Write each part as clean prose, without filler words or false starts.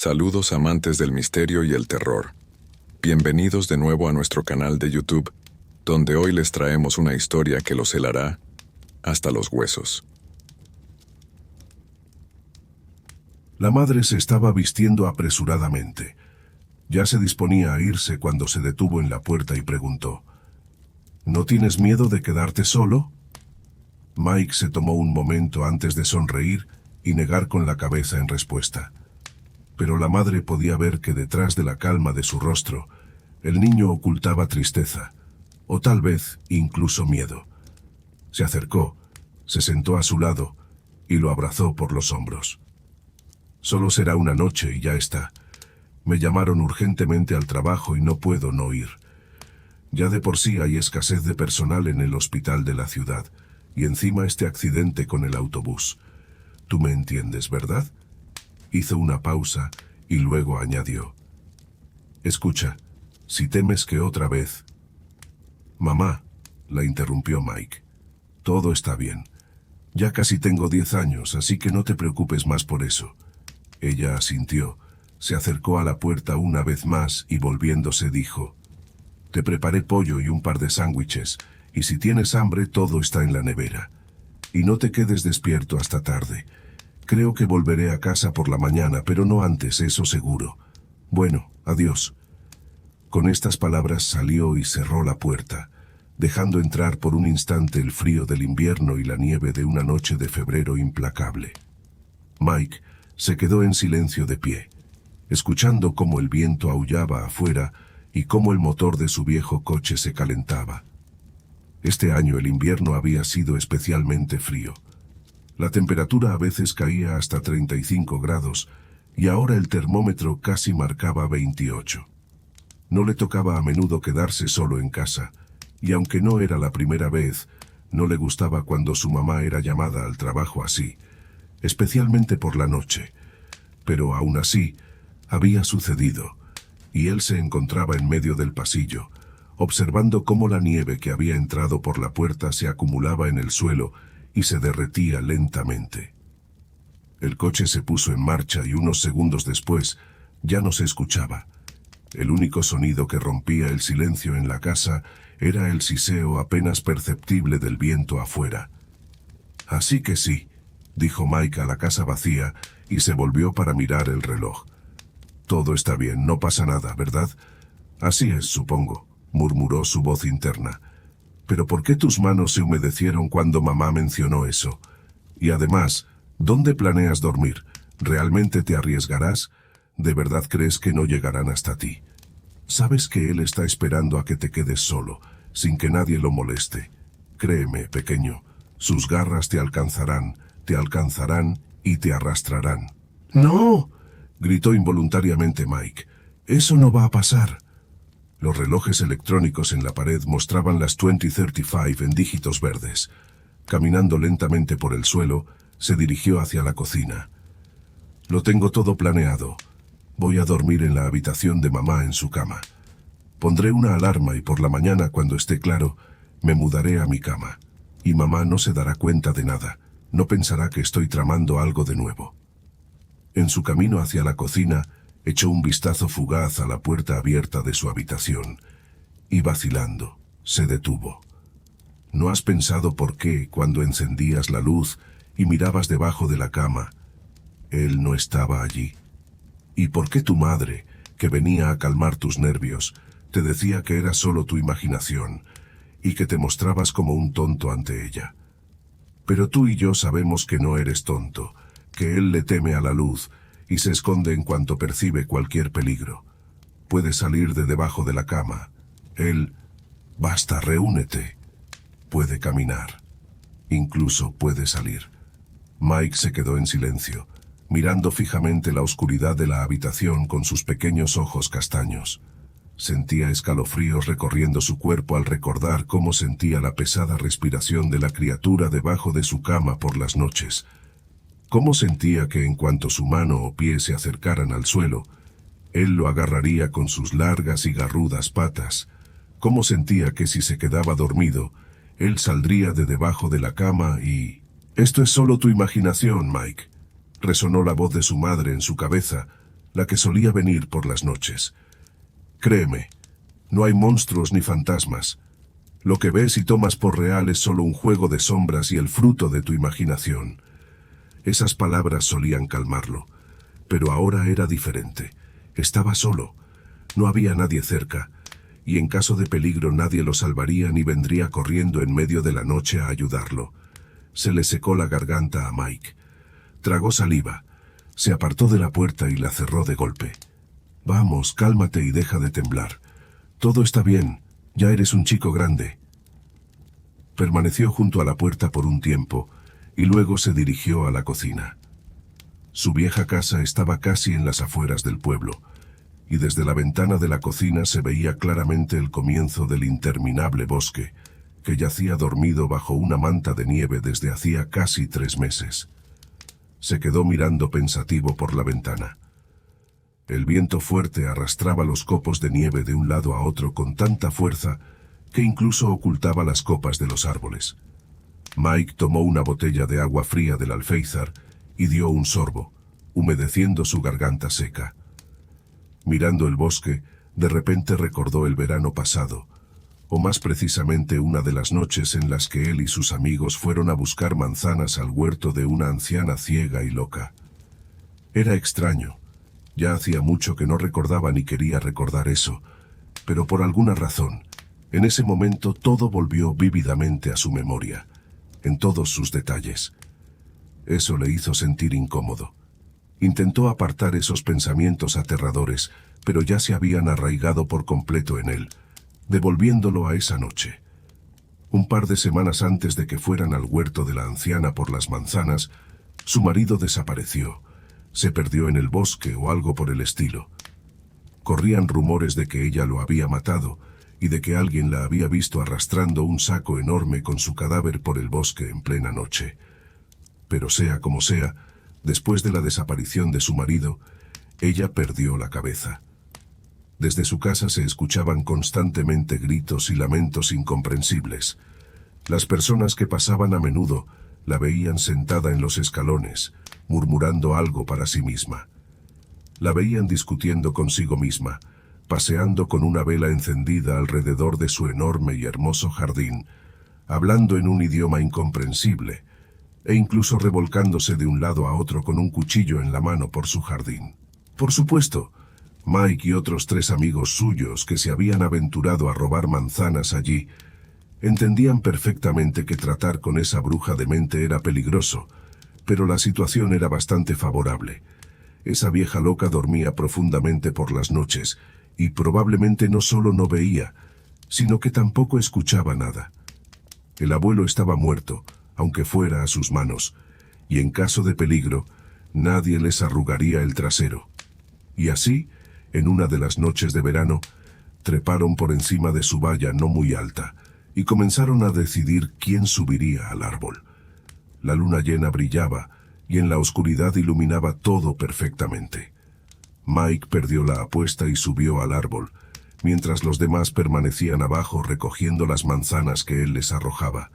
Saludos amantes del misterio y el terror. Bienvenidos de nuevo a nuestro canal de YouTube, donde hoy les traemos una historia que los helará hasta los huesos. La madre se estaba vistiendo apresuradamente. Ya se disponía a irse cuando se detuvo en la puerta y preguntó: ¿No tienes miedo de quedarte solo? Mike se tomó un momento antes de sonreír y negar con la cabeza en respuesta. Pero la madre podía ver que detrás de la calma de su rostro, el niño ocultaba tristeza, o tal vez incluso miedo. Se acercó, se sentó a su lado y lo abrazó por los hombros. Solo será una noche y ya está. Me llamaron urgentemente al trabajo y no puedo no ir. Ya de por sí hay escasez de personal en el hospital de la ciudad, y encima este accidente con el autobús. Tú me entiendes, ¿verdad? Hizo una pausa y luego añadió: Escucha, si temes que otra vez... Mamá, la interrumpió Mike. Todo está bien. Ya casi tengo 10 años, así que no te preocupes más por eso. Ella asintió, se acercó a la puerta una vez más y volviéndose dijo: Te preparé pollo y un par de sándwiches, y si tienes hambre todo está en la nevera. Y no te quedes despierto hasta tarde. Creo que volveré a casa por la mañana, pero no antes, eso seguro. Bueno, adiós. Con estas palabras salió y cerró la puerta, dejando entrar por un instante el frío del invierno y la nieve de una noche de febrero implacable. Mike se quedó en silencio de pie, escuchando cómo el viento aullaba afuera y cómo el motor de su viejo coche se calentaba. Este año el invierno había sido especialmente frío. La temperatura a veces caía hasta 35 grados y ahora el termómetro casi marcaba 28. No le tocaba a menudo quedarse solo en casa, y aunque no era la primera vez, no le gustaba cuando su mamá era llamada al trabajo así, especialmente por la noche. Pero aún así, había sucedido, y él se encontraba en medio del pasillo, observando cómo la nieve que había entrado por la puerta se acumulaba en el suelo y se derretía lentamente. El coche se puso en marcha y unos segundos después ya no se escuchaba. El único sonido que rompía el silencio en la casa era el siseo apenas perceptible del viento afuera. Así que sí, dijo Mike a la casa vacía y se volvió para mirar el reloj. Todo está bien, no pasa nada, ¿verdad? Así es, supongo, murmuró su voz interna. ¿Pero por qué tus manos se humedecieron cuando mamá mencionó eso? Y además, ¿dónde planeas dormir? ¿Realmente te arriesgarás? ¿De verdad crees que no llegarán hasta ti? Sabes que él está esperando a que te quedes solo, sin que nadie lo moleste. Créeme, pequeño, sus garras te alcanzarán y te arrastrarán. ¡No!, gritó involuntariamente Mike. «Eso no va a pasar». Los relojes electrónicos en la pared mostraban las 20:35 en dígitos verdes. Caminando lentamente por el suelo, se dirigió hacia la cocina. «Lo tengo todo planeado. Voy a dormir en la habitación de mamá en su cama. Pondré una alarma y por la mañana, cuando esté claro, me mudaré a mi cama. Y mamá no se dará cuenta de nada. No pensará que estoy tramando algo de nuevo». En su camino hacia la cocina, echó un vistazo fugaz a la puerta abierta de su habitación, y vacilando, se detuvo. ¿No has pensado por qué, cuando encendías la luz y mirabas debajo de la cama, él no estaba allí? ¿Y por qué tu madre, que venía a calmar tus nervios, te decía que era solo tu imaginación, y que te mostrabas como un tonto ante ella? Pero tú y yo sabemos que no eres tonto, que él le teme a la luz, y se esconde en cuanto percibe cualquier peligro. Puede salir de debajo de la cama. Él... Basta, reúnete. Puede caminar. Incluso puede salir. Mike se quedó en silencio, mirando fijamente la oscuridad de la habitación con sus pequeños ojos castaños. Sentía escalofríos recorriendo su cuerpo al recordar cómo sentía la pesada respiración de la criatura debajo de su cama por las noches. Cómo sentía que en cuanto su mano o pie se acercaran al suelo, él lo agarraría con sus largas y garrudas patas. Cómo sentía que si se quedaba dormido, él saldría de debajo de la cama y... «Esto es solo tu imaginación, Mike», resonó la voz de su madre en su cabeza, la que solía venir por las noches. Créeme, no hay monstruos ni fantasmas. Lo que ves y tomas por real es solo un juego de sombras y el fruto de tu imaginación. Esas palabras solían calmarlo, pero ahora era diferente. Estaba solo, no había nadie cerca, y en caso de peligro nadie lo salvaría ni vendría corriendo en medio de la noche a ayudarlo. Se le secó la garganta a Mike. Tragó saliva, se apartó de la puerta y la cerró de golpe. Vamos, cálmate y deja de temblar. Todo está bien, ya eres un chico grande. Permaneció junto a la puerta por un tiempo, y luego se dirigió a la cocina. Su vieja casa estaba casi en las afueras del pueblo, y desde la ventana de la cocina se veía claramente el comienzo del interminable bosque, que yacía dormido bajo una manta de nieve desde hacía casi 3 meses. Se quedó mirando pensativo por la ventana. El viento fuerte arrastraba los copos de nieve de un lado a otro con tanta fuerza que incluso ocultaba las copas de los árboles. Mike tomó una botella de agua fría del alféizar y dio un sorbo, humedeciendo su garganta seca. Mirando el bosque, de repente recordó el verano pasado, o más precisamente una de las noches en las que él y sus amigos fueron a buscar manzanas al huerto de una anciana ciega y loca. Era extraño, ya hacía mucho que no recordaba ni quería recordar eso, pero por alguna razón, en ese momento todo volvió vívidamente a su memoria, en todos sus detalles. Eso le hizo sentir incómodo. Intentó apartar esos pensamientos aterradores, pero ya se habían arraigado por completo en él, devolviéndolo a esa noche. Un par de semanas antes de que fueran al huerto de la anciana por las manzanas, su marido desapareció, se perdió en el bosque o algo por el estilo. Corrían rumores de que ella lo había matado y de que alguien la había visto arrastrando un saco enorme con su cadáver por el bosque en plena noche. Pero sea como sea, después de la desaparición de su marido, ella perdió la cabeza. Desde su casa se escuchaban constantemente gritos y lamentos incomprensibles. Las personas que pasaban a menudo la veían sentada en los escalones, murmurando algo para sí misma. La veían discutiendo consigo misma, paseando con una vela encendida alrededor de su enorme y hermoso jardín, hablando en un idioma incomprensible, e incluso revolcándose de un lado a otro con un cuchillo en la mano por su jardín. Por supuesto, Mike y otros 3 amigos suyos que se habían aventurado a robar manzanas allí, entendían perfectamente que tratar con esa bruja demente era peligroso, pero la situación era bastante favorable. Esa vieja loca dormía profundamente por las noches, y probablemente no solo no veía, sino que tampoco escuchaba nada. El abuelo estaba muerto, aunque fuera a sus manos, y en caso de peligro, nadie les arrugaría el trasero. Y así, en una de las noches de verano, treparon por encima de su valla no muy alta, y comenzaron a decidir quién subiría al árbol. La luna llena brillaba, y en la oscuridad iluminaba todo perfectamente. Mike perdió la apuesta y subió al árbol, mientras los demás permanecían abajo recogiendo las manzanas que él les arrojaba.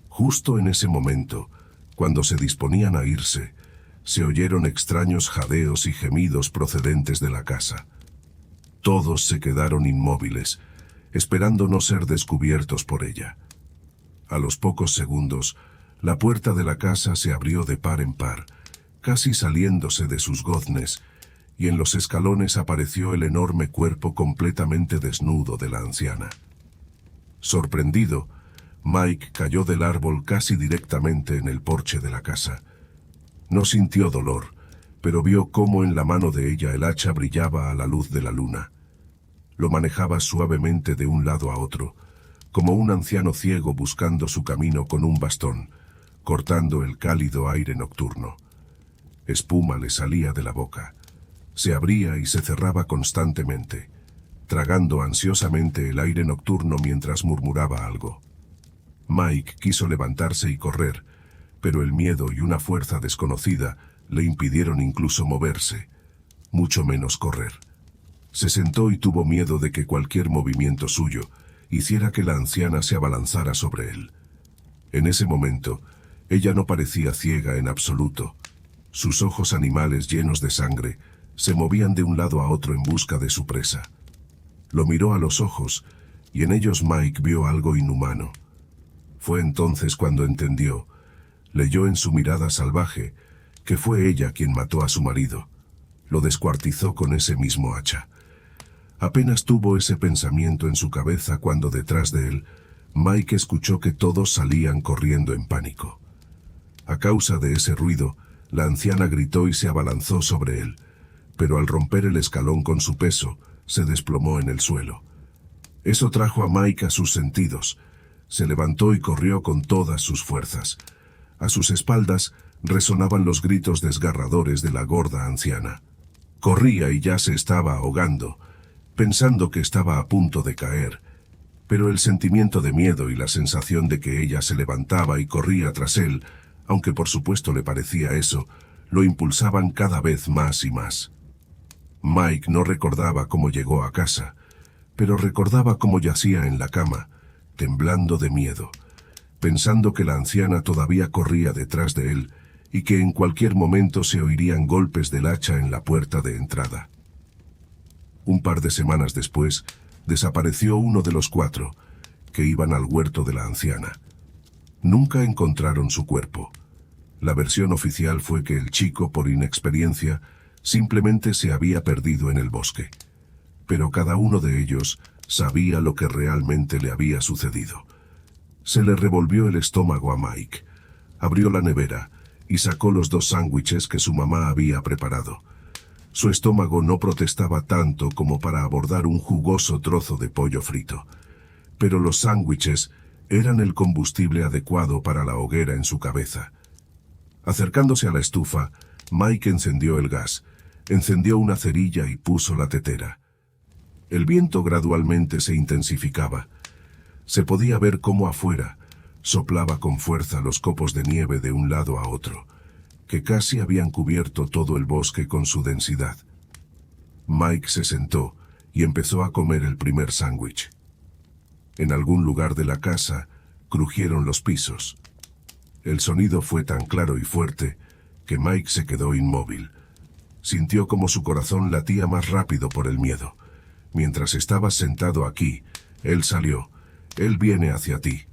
Justo en ese momento, cuando se disponían a irse, se oyeron extraños jadeos y gemidos procedentes de la casa. Todos se quedaron inmóviles, esperando no ser descubiertos por ella. A los pocos segundos, la puerta de la casa se abrió de par en par, casi saliéndose de sus goznes, y en los escalones apareció el enorme cuerpo completamente desnudo de la anciana. Sorprendido, Mike cayó del árbol casi directamente en el porche de la casa. No sintió dolor, pero vio cómo en la mano de ella el hacha brillaba a la luz de la luna. Lo manejaba suavemente de un lado a otro, como un anciano ciego buscando su camino con un bastón, cortando el cálido aire nocturno. Espuma le salía de la boca. Se abría y se cerraba constantemente, tragando ansiosamente el aire nocturno mientras murmuraba algo. Mike quiso levantarse y correr, pero el miedo y una fuerza desconocida le impidieron incluso moverse, mucho menos correr. Se sentó y tuvo miedo de que cualquier movimiento suyo hiciera que la anciana se abalanzara sobre él. En ese momento, ella no parecía ciega en absoluto. Sus ojos animales llenos de sangre Se movían de un lado a otro en busca de su presa. Lo miró a los ojos, y en ellos Mike vio algo inhumano. Fue entonces cuando entendió, leyó en su mirada salvaje, que fue ella quien mató a su marido. Lo descuartizó con ese mismo hacha. Apenas tuvo ese pensamiento en su cabeza cuando detrás de él, Mike escuchó que todos salían corriendo en pánico. A causa de ese ruido, la anciana gritó y se abalanzó sobre él, pero al romper el escalón con su peso, se desplomó en el suelo. Eso trajo a Mike a sus sentidos. Se levantó y corrió con todas sus fuerzas. A sus espaldas resonaban los gritos desgarradores de la gorda anciana. Corría y ya se estaba ahogando, pensando que estaba a punto de caer, pero el sentimiento de miedo y la sensación de que ella se levantaba y corría tras él, aunque por supuesto le parecía eso, lo impulsaban cada vez más y más. Mike no recordaba cómo llegó a casa, pero recordaba cómo yacía en la cama, temblando de miedo, pensando que la anciana todavía corría detrás de él y que en cualquier momento se oirían golpes del hacha en la puerta de entrada. Un par de semanas después, desapareció uno de los 4, que iban al huerto de la anciana. Nunca encontraron su cuerpo. La versión oficial fue que el chico, por inexperiencia, simplemente se había perdido en el bosque. Pero cada uno de ellos sabía lo que realmente le había sucedido. Se le revolvió el estómago a Mike. Abrió la nevera y sacó los 2 sándwiches que su mamá había preparado. Su estómago no protestaba tanto como para abordar un jugoso trozo de pollo frito. Pero los sándwiches eran el combustible adecuado para la hoguera en su cabeza. Acercándose a la estufa, Mike encendió el gas, encendió una cerilla y puso la tetera. El viento gradualmente se intensificaba. Se podía ver cómo afuera soplaba con fuerza los copos de nieve de un lado a otro, que casi habían cubierto todo el bosque con su densidad. Mike se sentó y empezó a comer el primer sándwich. En algún lugar de la casa crujieron los pisos. El sonido fue tan claro y fuerte que Mike se quedó inmóvil. Sintió como su corazón latía más rápido por el miedo. Mientras estabas sentado aquí, él salió. Él viene hacia ti.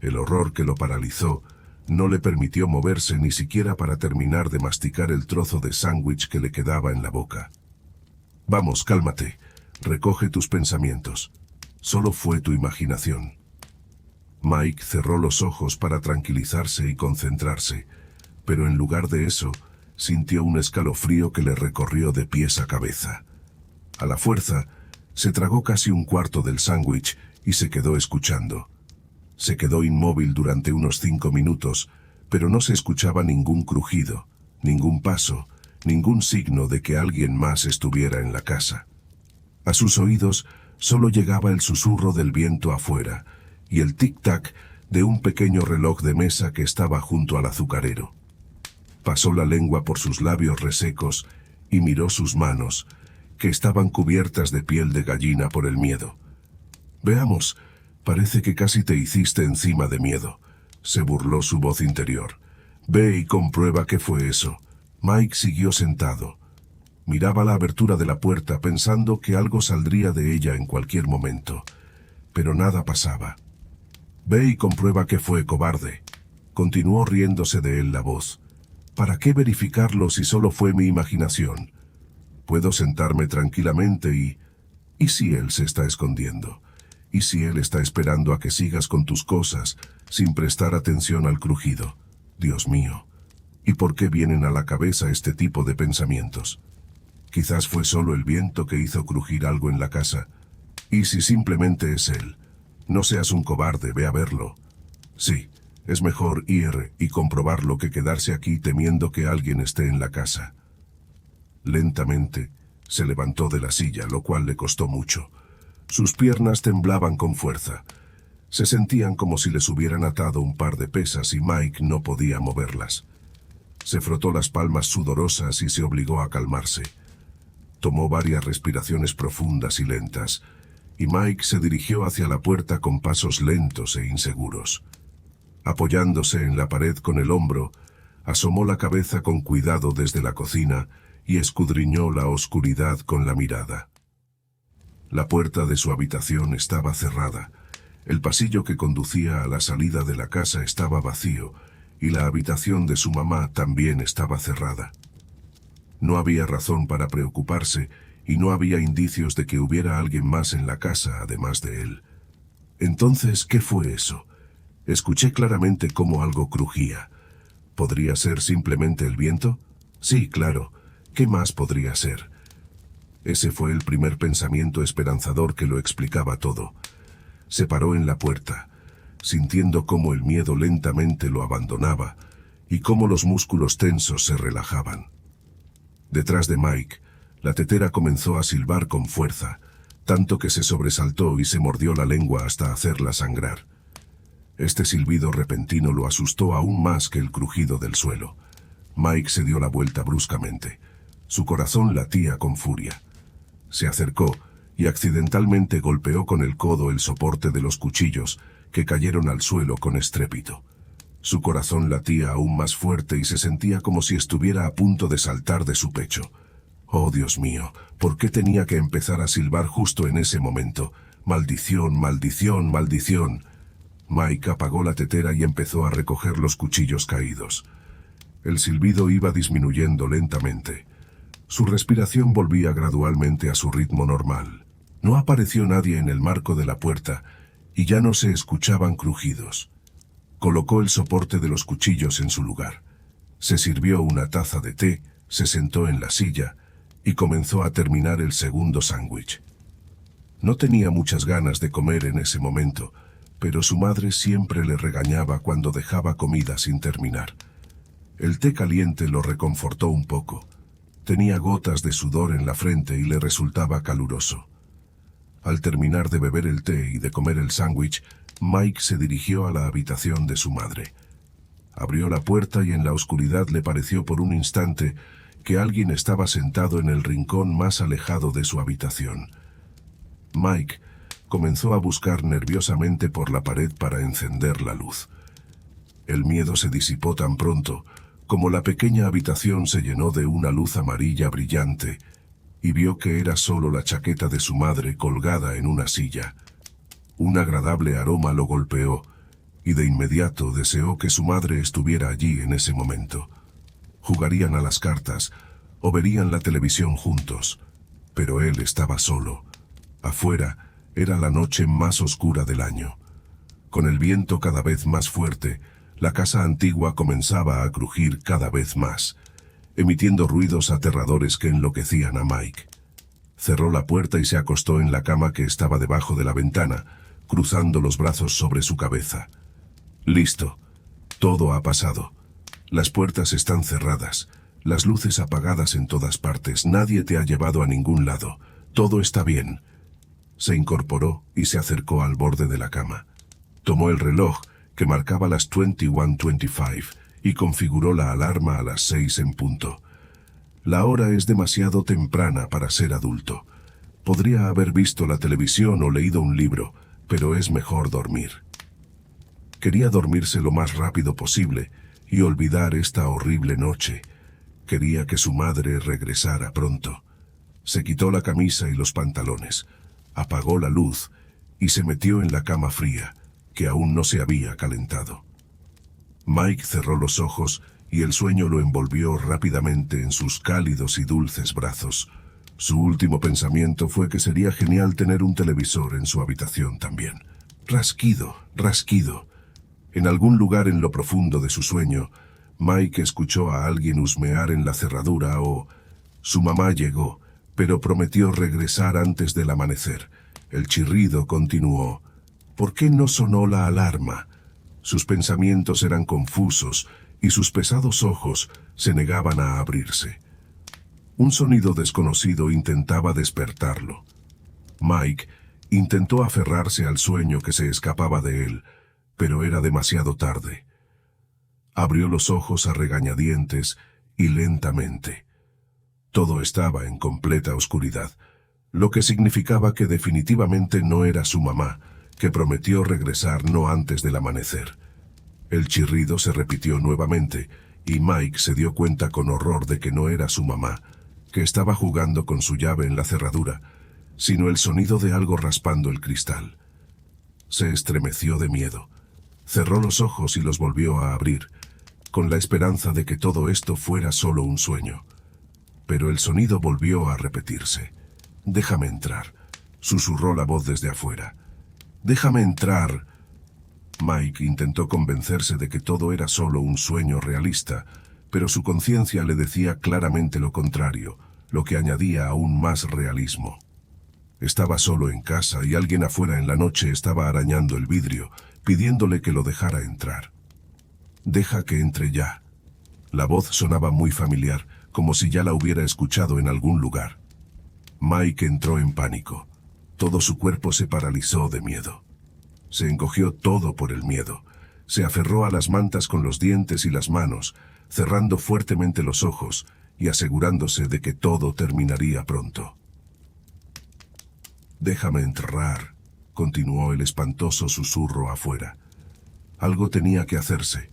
El horror que lo paralizó no le permitió moverse ni siquiera para terminar de masticar el trozo de sándwich que le quedaba en la boca. Vamos, cálmate. Recoge tus pensamientos. Solo fue tu imaginación. Mike cerró los ojos para tranquilizarse y concentrarse, pero en lugar de eso, sintió un escalofrío que le recorrió de pies a cabeza. A la fuerza, se tragó casi un cuarto del sándwich y se quedó escuchando. Se quedó inmóvil durante unos 5 minutos, pero no se escuchaba ningún crujido, ningún paso, ningún signo de que alguien más estuviera en la casa. A sus oídos solo llegaba el susurro del viento afuera y el tic-tac de un pequeño reloj de mesa que estaba junto al azucarero. Pasó la lengua por sus labios resecos y miró sus manos, que estaban cubiertas de piel de gallina por el miedo. Veamos, parece que casi te hiciste encima de miedo, se burló su voz interior. Ve y comprueba qué fue eso. Mike siguió sentado. Miraba la abertura de la puerta pensando que algo saldría de ella en cualquier momento, pero nada pasaba. Ve y comprueba qué fue, cobarde. Continuó riéndose de él la voz. ¿Para qué verificarlo si solo fue mi imaginación? Puedo sentarme tranquilamente ¿y si él se está escondiendo? ¿Y si él está esperando a que sigas con tus cosas sin prestar atención al crujido? Dios mío, ¿y por qué vienen a la cabeza este tipo de pensamientos? Quizás fue solo el viento que hizo crujir algo en la casa. ¿Y si simplemente es él? No seas un cobarde, ve a verlo. Sí, es mejor ir y comprobarlo que quedarse aquí temiendo que alguien esté en la casa. Lentamente, se levantó de la silla, lo cual le costó mucho. Sus piernas temblaban con fuerza. Se sentían como si les hubieran atado un par de pesas y Mike no podía moverlas. Se frotó las palmas sudorosas y se obligó a calmarse. Tomó varias respiraciones profundas y lentas, y Mike se dirigió hacia la puerta con pasos lentos e inseguros. Apoyándose en la pared con el hombro, asomó la cabeza con cuidado desde la cocina y escudriñó la oscuridad con la mirada. La puerta de su habitación estaba cerrada, el pasillo que conducía a la salida de la casa estaba vacío, y la habitación de su mamá también estaba cerrada. No había razón para preocuparse, y no había indicios de que hubiera alguien más en la casa además de él. Entonces, ¿qué fue eso? Escuché claramente cómo algo crujía. ¿Podría ser simplemente el viento? Sí, claro. ¿Qué más podría ser? Ese fue el primer pensamiento esperanzador que lo explicaba todo. Se paró en la puerta, sintiendo cómo el miedo lentamente lo abandonaba y cómo los músculos tensos se relajaban. Detrás de Mike, la tetera comenzó a silbar con fuerza, tanto que se sobresaltó y se mordió la lengua hasta hacerla sangrar. Este silbido repentino lo asustó aún más que el crujido del suelo. Mike se dio la vuelta bruscamente. Su corazón latía con furia. Se acercó y accidentalmente golpeó con el codo el soporte de los cuchillos, que cayeron al suelo con estrépito. Su corazón latía aún más fuerte y se sentía como si estuviera a punto de saltar de su pecho. Oh, Dios mío, ¿por qué tenía que empezar a silbar justo en ese momento? ¡Maldición, maldición, maldición! Mike apagó la tetera y empezó a recoger los cuchillos caídos. El silbido iba disminuyendo lentamente. Su respiración volvía gradualmente a su ritmo normal. No apareció nadie en el marco de la puerta y ya no se escuchaban crujidos. Colocó el soporte de los cuchillos en su lugar. Se sirvió una taza de té, se sentó en la silla y comenzó a terminar el segundo sándwich. No tenía muchas ganas de comer en ese momento, pero su madre siempre le regañaba cuando dejaba comida sin terminar. El té caliente lo reconfortó un poco. Tenía gotas de sudor en la frente y le resultaba caluroso. Al terminar de beber el té y de comer el sándwich, Mike se dirigió a la habitación de su madre. Abrió la puerta y en la oscuridad le pareció por un instante que alguien estaba sentado en el rincón más alejado de su habitación. Mike comenzó a buscar nerviosamente por la pared para encender la luz. El miedo se disipó tan pronto como la pequeña habitación se llenó de una luz amarilla brillante, y vio que era solo la chaqueta de su madre colgada en una silla. Un agradable aroma lo golpeó, y de inmediato deseó que su madre estuviera allí en ese momento. Jugarían a las cartas, o verían la televisión juntos, pero él estaba solo. Afuera era la noche más oscura del año. Con el viento cada vez más fuerte, la casa antigua comenzaba a crujir cada vez más, emitiendo ruidos aterradores que enloquecían a Mike. Cerró la puerta y se acostó en la cama que estaba debajo de la ventana, cruzando los brazos sobre su cabeza. Listo. Todo ha pasado. Las puertas están cerradas, las luces apagadas en todas partes, nadie te ha llevado a ningún lado. Todo está bien. Se incorporó y se acercó al borde de la cama. Tomó el reloj, que marcaba las 21:25, y configuró la alarma a las 6 en punto. La hora es demasiado temprana para ser adulto. Podría haber visto la televisión o leído un libro, pero es mejor dormir. Quería dormirse lo más rápido posible y olvidar esta horrible noche. Quería que su madre regresara pronto. Se quitó la camisa y los pantalones, apagó la luz y se metió en la cama fría, que aún no se había calentado. Mike cerró los ojos y el sueño lo envolvió rápidamente en sus cálidos y dulces brazos. Su último pensamiento fue que sería genial tener un televisor en su habitación también. Rasquido, rasquido. En algún lugar en lo profundo de su sueño, Mike escuchó a alguien husmear en la cerradura o... Su mamá llegó, pero prometió regresar antes del amanecer. El chirrido continuó. ¿Por qué no sonó la alarma? Sus pensamientos eran confusos y sus pesados ojos se negaban a abrirse. Un sonido desconocido intentaba despertarlo. Mike intentó aferrarse al sueño que se escapaba de él, pero era demasiado tarde. Abrió los ojos a regañadientes y lentamente. Todo estaba en completa oscuridad, lo que significaba que definitivamente no era su mamá, que prometió regresar no antes del amanecer. El chirrido se repitió nuevamente, y Mike se dio cuenta con horror de que no era su mamá, que estaba jugando con su llave en la cerradura, sino el sonido de algo raspando el cristal. Se estremeció de miedo. Cerró los ojos y los volvió a abrir, con la esperanza de que todo esto fuera solo un sueño. Pero el sonido volvió a repetirse. «Déjame entrar», susurró la voz desde afuera. «Déjame entrar». Mike intentó convencerse de que todo era solo un sueño realista, pero su conciencia le decía claramente lo contrario, lo que añadía aún más realismo. Estaba solo en casa y alguien afuera en la noche estaba arañando el vidrio, pidiéndole que lo dejara entrar. «Deja que entre ya». La voz sonaba muy familiar, como si ya la hubiera escuchado en algún lugar. Mike entró en pánico. Todo su cuerpo se paralizó de miedo. Se encogió todo por el miedo. Se aferró a las mantas con los dientes y las manos, cerrando fuertemente los ojos y asegurándose de que todo terminaría pronto. «Déjame entrar», continuó el espantoso susurro afuera. Algo tenía que hacerse.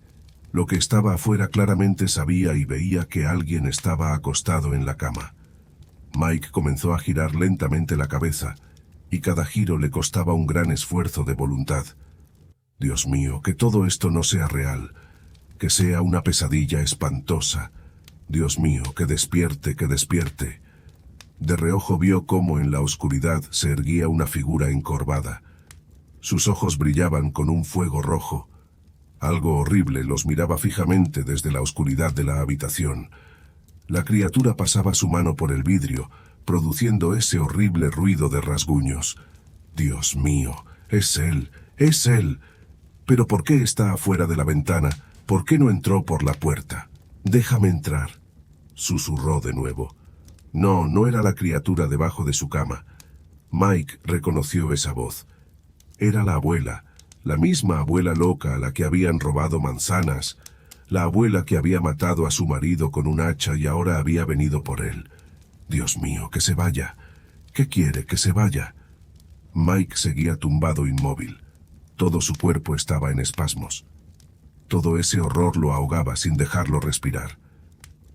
Lo que estaba afuera claramente sabía y veía que alguien estaba acostado en la cama. Mike comenzó a girar lentamente la cabeza, y cada giro le costaba un gran esfuerzo de voluntad. «Dios mío, que todo esto no sea real, que sea una pesadilla espantosa. Dios mío, que despierte, que despierte». De reojo vio cómo en la oscuridad se erguía una figura encorvada. Sus ojos brillaban con un fuego rojo. Algo horrible los miraba fijamente desde la oscuridad de la habitación. La criatura pasaba su mano por el vidrio, produciendo ese horrible ruido de rasguños. «Dios mío, es él, es él. ¿Pero por qué está afuera de la ventana? ¿Por qué no entró por la puerta? Déjame entrar», susurró de nuevo. No, no era la criatura debajo de su cama. Mike reconoció esa voz. Era la abuela, la misma abuela loca a la que habían robado manzanas, la abuela que había matado a su marido con un hacha y ahora había venido por él. «Dios mío, que se vaya. ¿Qué quiere? Que se vaya». Mike seguía tumbado inmóvil. Todo su cuerpo estaba en espasmos. Todo ese horror lo ahogaba sin dejarlo respirar.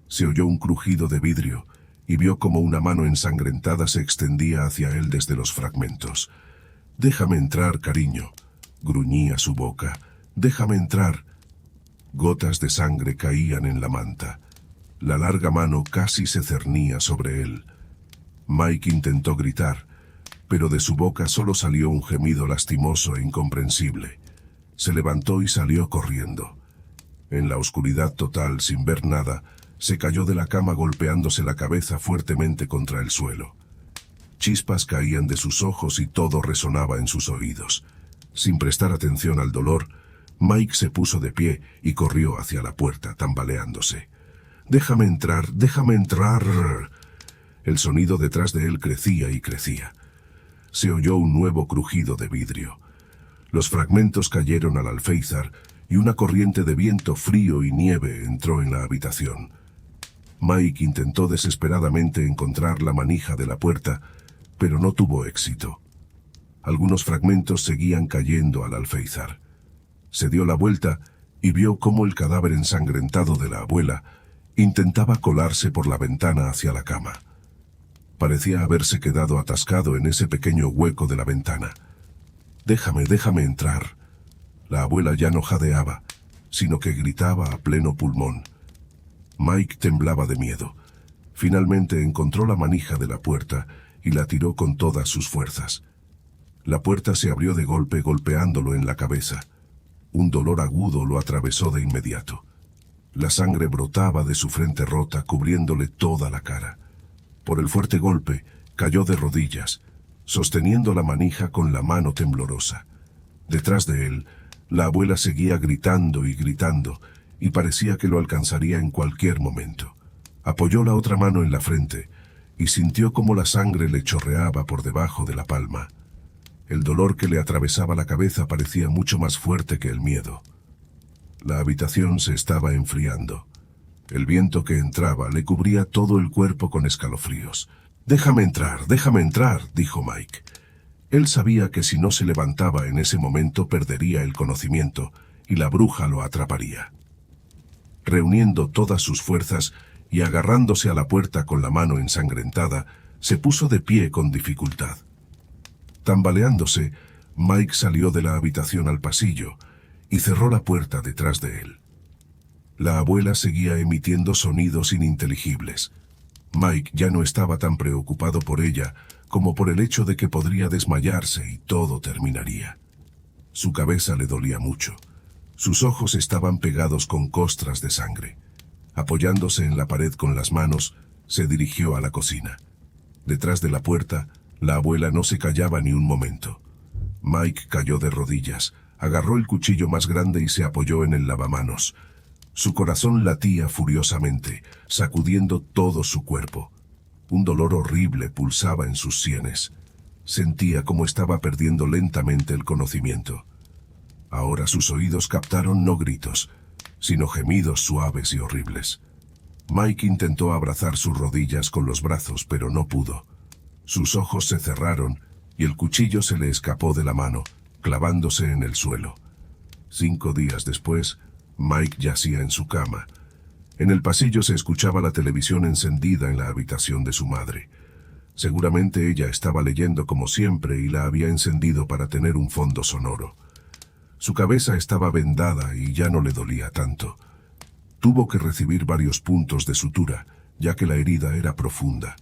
Se oyó un crujido de vidrio y vio como una mano ensangrentada se extendía hacia él desde los fragmentos. «Déjame entrar, cariño», gruñía su boca. «Déjame entrar». Gotas de sangre caían en la manta. La larga mano casi se cernía sobre él. Mike intentó gritar, pero de su boca solo salió un gemido lastimoso e incomprensible. Se levantó y salió corriendo. En la oscuridad total, sin ver nada, se cayó de la cama golpeándose la cabeza fuertemente contra el suelo. Chispas caían de sus ojos y todo resonaba en sus oídos. Sin prestar atención al dolor, Mike se puso de pie y corrió hacia la puerta, tambaleándose. «Déjame entrar, déjame entrar». El sonido detrás de él crecía y crecía. Se oyó un nuevo crujido de vidrio. Los fragmentos cayeron al alféizar y una corriente de viento frío y nieve entró en la habitación. Mike intentó desesperadamente encontrar la manija de la puerta, pero no tuvo éxito. Algunos fragmentos seguían cayendo al alféizar. Se dio la vuelta y vio cómo el cadáver ensangrentado de la abuela intentaba colarse por la ventana hacia la cama. Parecía haberse quedado atascado en ese pequeño hueco de la ventana. «Déjame, déjame entrar». La abuela ya no jadeaba, sino que gritaba a pleno pulmón. Mike temblaba de miedo. Finalmente encontró la manija de la puerta y la tiró con todas sus fuerzas. La puerta se abrió de golpe golpeándolo en la cabeza. Un dolor agudo lo atravesó de inmediato. La sangre brotaba de su frente rota, cubriéndole toda la cara. Por el fuerte golpe, cayó de rodillas, sosteniendo la manija con la mano temblorosa. Detrás de él, la abuela seguía gritando y gritando, y parecía que lo alcanzaría en cualquier momento. Apoyó la otra mano en la frente, y sintió como la sangre le chorreaba por debajo de la palma. El dolor que le atravesaba la cabeza parecía mucho más fuerte que el miedo. La habitación se estaba enfriando. El viento que entraba le cubría todo el cuerpo con escalofríos. déjame entrar», dijo Mike. Él sabía que si no se levantaba en ese momento perdería el conocimiento y la bruja lo atraparía. Reuniendo todas sus fuerzas, y agarrándose a la puerta con la mano ensangrentada, se puso de pie con dificultad. Tambaleándose, Mike salió de la habitación al pasillo y cerró la puerta detrás de él. La abuela seguía emitiendo sonidos ininteligibles. Mike ya no estaba tan preocupado por ella como por el hecho de que podría desmayarse y todo terminaría. Su cabeza le dolía mucho. Sus ojos estaban pegados con costras de sangre. Apoyándose en la pared con las manos, se dirigió a la cocina. Detrás de la puerta, la abuela no se callaba ni un momento. Mike cayó de rodillas, agarró el cuchillo más grande y se apoyó en el lavamanos. Su corazón latía furiosamente, sacudiendo todo su cuerpo. Un dolor horrible pulsaba en sus sienes. Sentía como estaba perdiendo lentamente el conocimiento. Ahora sus oídos captaron no gritos, sino gemidos suaves y horribles. Mike intentó abrazar sus rodillas con los brazos, pero no pudo. Sus ojos se cerraron y el cuchillo se le escapó de la mano, clavándose en el suelo. 5 días después, Mike yacía en su cama. En el pasillo se escuchaba la televisión encendida en la habitación de su madre. Seguramente ella estaba leyendo como siempre y la había encendido para tener un fondo sonoro. Su cabeza estaba vendada y ya no le dolía tanto. Tuvo que recibir varios puntos de sutura, ya que la herida era profunda.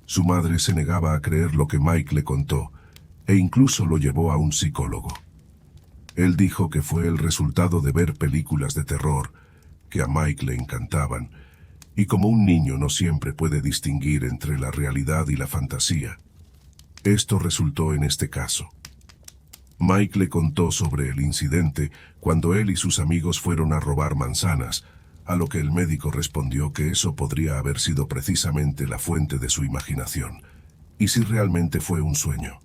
Su madre se negaba a creer lo que Mike le contó, e incluso lo llevó a un psicólogo. Él dijo que fue el resultado de ver películas de terror, que a Mike le encantaban, y como un niño no siempre puede distinguir entre la realidad y la fantasía. Esto resultó en este caso. Mike le contó sobre el incidente cuando él y sus amigos fueron a robar manzanas, a lo que el médico respondió que eso podría haber sido precisamente la fuente de su imaginación. ¿Y si realmente fue un sueño?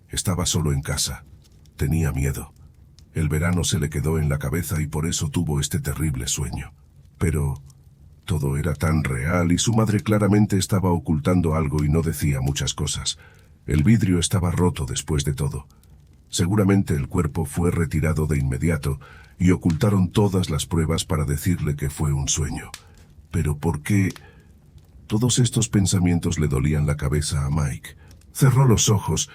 Estaba solo en casa. Tenía miedo. El verano se le quedó en la cabeza y por eso tuvo este terrible sueño. Pero todo era tan real y su madre claramente estaba ocultando algo y no decía muchas cosas. El vidrio estaba roto después de todo. Seguramente el cuerpo fue retirado de inmediato y ocultaron todas las pruebas para decirle que fue un sueño. Pero ¿por qué? Todos estos pensamientos le dolían la cabeza a Mike. Cerró los ojos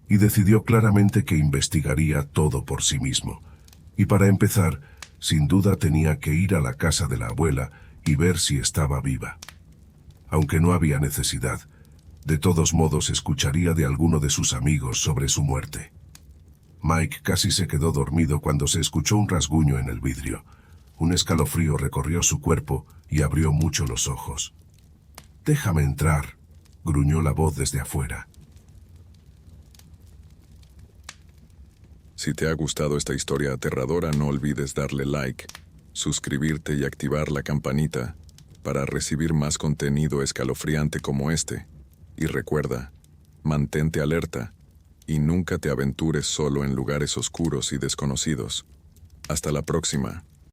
y decidió claramente que investigaría todo por sí mismo. Y para empezar, sin duda tenía que ir a la casa de la abuela y ver si estaba viva. Aunque no había necesidad, de todos modos escucharía de alguno de sus amigos sobre su muerte. Mike casi se quedó dormido cuando se escuchó un rasguño en el vidrio. Un escalofrío recorrió su cuerpo y abrió mucho los ojos. «Déjame entrar», gruñó la voz desde afuera. Si te ha gustado esta historia aterradora, no olvides darle like, suscribirte y activar la campanita para recibir más contenido escalofriante como este. Y recuerda, mantente alerta y nunca te aventures solo en lugares oscuros y desconocidos. Hasta la próxima.